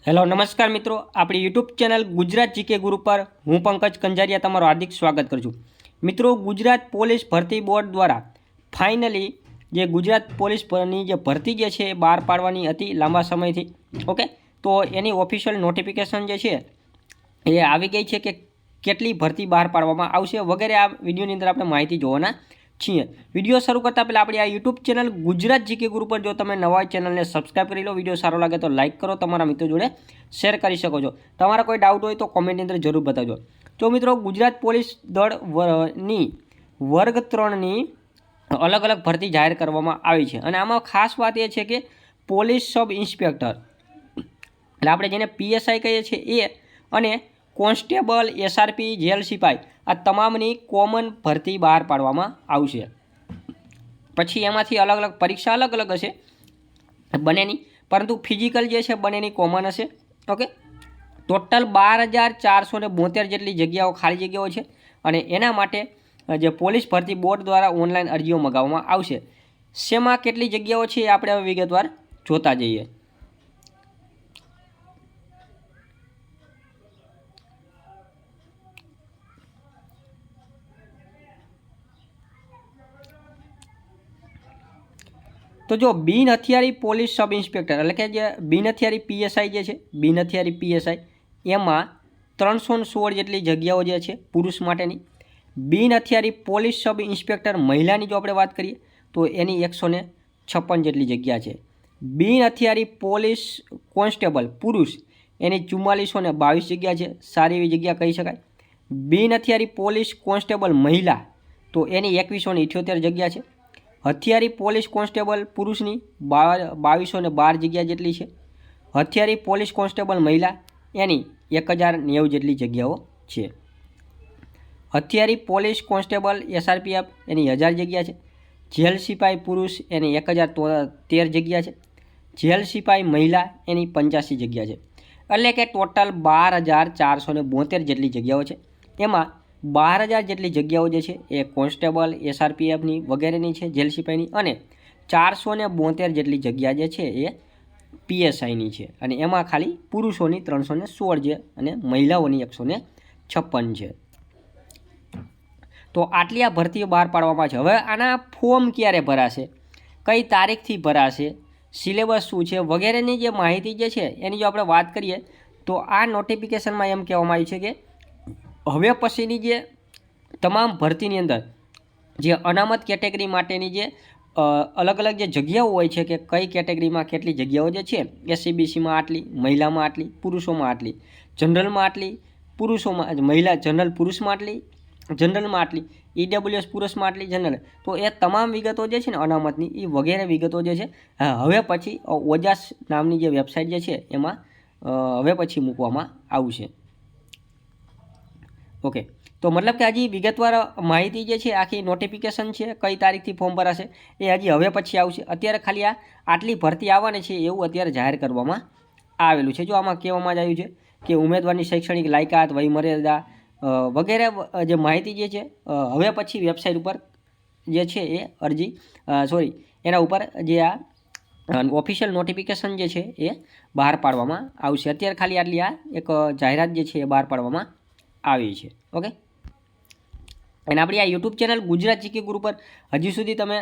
Hello નમસ્કાર મિત્રો, આપણી યુટ્યુબ ચેનલ ગુજરાત જીકે ગુરુ પર હું પંકજ કંજારિયા તમારું હાર્દિક સ્વાગત કરું છું। મિત્રો, ગુજરાત પોલીસ ભરતી બોર્ડ દ્વારા ફાઇનલી જે ગુજરાત પોલીસની જે ભરતી જે છે એ બહાર પાડવાની હતી લાંબા સમયથી। ઓકે, તો એની ઓફિશિયલ નોટિફિકેશન જે છે એ આવી ગઈ છે કે કેટલી ભરતી બહાર પાડવામાં આવશે વગેરે આ વિડીયોની અંદર આપણે માહિતી જોવાના છીએ। વિડીયો શરૂ કરતાં પહેલાં આપણી આ યુટ્યુબ ચેનલ ગુજરાત જીકે ગુરુ પર જો તમે નવા ચેનલને સબસ્ક્રાઈબ કરી લો, વિડીયો સારો લાગે તો લાઇક કરો, તમારા મિત્રો જોડે શેર કરી શકો છો। તમારા કોઈ ડાઉટ હોય તો કોમેન્ટની અંદર જરૂર બતાવજો। તો મિત્રો, ગુજરાત પોલીસ દળની વર્ગ 3ની અલગ અલગ ભરતી જાહેર કરવામાં આવી છે અને આમાં ખાસ વાત એ છે કે પોલીસ સબ ઇન્સ્પેક્ટર એટલે આપણે જેને પીએસઆઈ કહીએ છીએ એ અને કોન્સ્ટેબલ, એસઆરપી, જેલ સિપાઈ આ તમામની કોમન ભરતી બહાર પાડવામાં આવશે। પછી એમાંથી અલગ અલગ પરીક્ષા અલગ અલગ હશે બંનેની, પરંતુ ફિઝિકલ જે છે બંનેની કોમન હશે। ઓકે, ટોટલ 12,472 જેટલી જગ્યાઓ ખાલી જગ્યાઓ છે અને એના માટે જે પોલીસ ભરતી બોર્ડ દ્વારા ઓનલાઈન અરજીઓ મંગાવવામાં આવશે। શેમાં કેટલી જગ્યાઓ છે એ આપણે હવે વિગતવાર જોતા જઈએ। તો જો બિન હથિયારી પોલીસ સબ ઇન્સ્પેક્ટર એટલે કે જે બિન હથિયારી પીએસઆઈ જે છે, બિન હથિયારી પીએસઆઈ એમાં 316 જેટલી જગ્યાઓ જે છે પુરુષ માટેની। બિન હથિયારી પોલીસ સબ ઇન્સ્પેક્ટર મહિલાની જો આપણે વાત કરીએ તો એની 156 જેટલી જગ્યા છે। બિન હથિયારી પોલીસ કોન્સ્ટેબલ પુરુષ એની 4422 જગ્યા છે, સારી એવી જગ્યા કહી શકાય। બિન હથિયારી પોલીસ કોન્સ્ટેબલ મહિલા તો એની 2178 જગ્યા છે। હથિયારી પોલીસ કોન્સ્ટેબલ પુરુષની 2212 જગ્યા જેટલી છે। હથિયારી પોલીસ કોન્સ્ટેબલ મહિલા એની 1090 જેટલી જગ્યાઓ છે। હથિયારી પોલીસ કોન્સ્ટેબલ એસઆરપીએફ એની 1000 જગ્યા છે। જેલ સિપાઈ પુરુષ એની 1013 જગ્યા છે। જેલ સિપાઈ મહિલા એની 85 જગ્યા છે। એટલે કે ટોટલ 12,472 જેટલી જગ્યાઓ છે। એમાં 12,000 જેટલી જગ્યાઓ જે છે એ કોન્સ્ટેબલ, એસઆરપીએફની વગેરેની છે, જેલ સિપાઈની, અને 472 જેટલી જગ્યા જે છે એ પીએસઆઈની છે અને એમાં ખાલી પુરુષોની 316 છે અને મહિલાઓની 156 છે। તો આટલી આ ભરતીઓ બહાર પાડવામાં છે। હવે આના ફોર્મ ક્યારે ભરાશે, કઈ તારીખથી ભરાશે, સિલેબસ શું છે વગેરેની જે માહિતી જે છે એની જો આપણે વાત કરીએ તો આ નોટિફિકેશનમાં એમ કહેવામાં આવ્યું છે કે હવે પછીની જે તમામ ભરતીની અંદર જે અનામત કેટેગરી માટેની જે અલગ અલગ જે જગ્યાઓ હોય છે કે કઈ કેટેગરીમાં કેટલી જગ્યાઓ જે છે, એસસીબીસીમાં આટલી, મહિલામાં આટલી, પુરુષોમાં આટલી, જનરલમાં આટલી, પુરુષોમાં મહિલા જનરલ પુરુષમાં આટલી, જનરલમાં આટલી, ઈડબ્લ્યુએસ પુરુષમાં આટલી જનરલ, તો એ તમામ વિગતો જે છે ને અનામતની એ વગેરે વિગતો જે છે હવે પછી ઓજાસ નામની જે વેબસાઇટ જે છે એમાં હવે પછી મૂકવામાં આવશે। ઓકે, તો મતલબ કે હજી વિગતવાર માહિતી જે છે આખી નોટિફિકેશન છે કઈ તારીખથી ફોર્મ ભરાશે એ હજી હવે પછી આવશે। અત્યારે ખાલી આટલી ભરતી આવવાની છે એવું અત્યારે જાહેર કરવામાં આવેલું છે। જો આમાં કહેવામાં જ આવ્યું છે કે ઉમેદવારની શૈક્ષણિક લાયકાત, વયમર્યાદા વગેરે જે માહિતી જે છે હવે પછી વેબસાઇટ ઉપર જે છે એ અરજી એના ઉપર જે આ ઓફિશિયલ નોટિફિકેશન જે છે એ બહાર પાડવામાં આવશે। અત્યારે ખાલી આટલી આ એક જાહેરાત જે છે એ બહાર પાડવામાં આવી છે। ઓકે, અને આપણી આ યુટ્યુબ ચેનલ ગુજરાત જીકે ગુરુ પર હજી સુધી તમે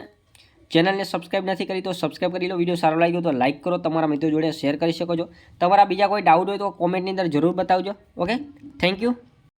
ચેનલને સબસ્ક્રાઈબ નથી કરી તો સબસ્ક્રાઈબ કરી લો, વિડીયો સારો લાગ્યો તો લાઇક કરો, તમારા મિત્રો જોડે શેર કરી શકો છો। તમારા બીજા કોઈ ડાઉટ હોય તો કોમેન્ટની અંદર જરૂર બતાવજો। Okay, thank you.